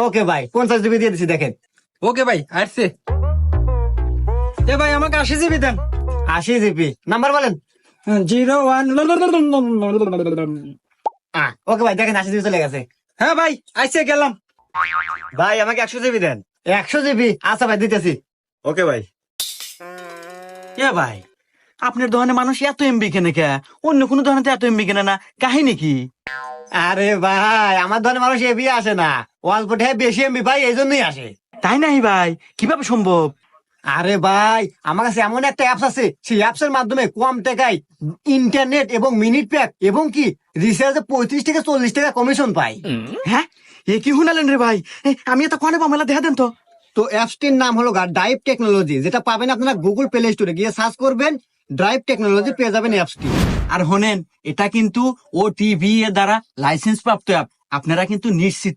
ওকে ভাই 50 জিবি দিয়ে দিচ্ছি, দেখেন। ওকে ভাই, আসছে। এ ভাই আমাকে 80 জিবি দেন। 80 জিবি নাম্বার বলেন। 01। ওকে ভাই, দেখেন 80 জিবি চলে গেছে। হ্যাঁ ভাই, আইসে গেলাম। ভাই আমাকে 100 জিবি দেন। 100 জিবি, আচ্ছা ভাই দিতেছি। ওকে ভাই। এ ভাই, আপনার দোকানে মানুষ এত এমবি কেনে কে? অন্য কোনো দোকানে তো এত এমবি কেনে না, কাহিনী কি? আরে ভাই, আমার ধরনের মানুষ এবি আসে না, অল্প টাকায় বেশি এমবি ভাই, এই জন্যই আসে। তাই নাই ভাই, কিভাবে সম্ভব? আরে ভাই, আমার কাছে এমন একটা অ্যাপস আছে, সেই অ্যাপস এর মাধ্যমে কম টাকায় ইন্টারনেট এবং মিনিট প্যাক এবং কি রিচার্জে 35 থেকে 40 টাকা কমিশন পাই। হ্যাঁ, এ কি শুনালেন রে ভাই? আমি এত কনে পামেলা দেখা দেন তো। তো অ্যাপসটির নাম হলো ড্রাইভ টেকনোলজি, যেটা পাবেন আপনারা গুগল প্লে স্টোরে গিয়ে সার্চ করবেন, ড্রাইভ টেকনোলজি পেয়ে যাবেন অ্যাপসটি। আর হোনেন, এটা কিন্তু ওটিভি এর দ্বারা লাইসেন্স প্রাপ্ত অ্যাপ। আপনারা কিন্তু নিশ্চিত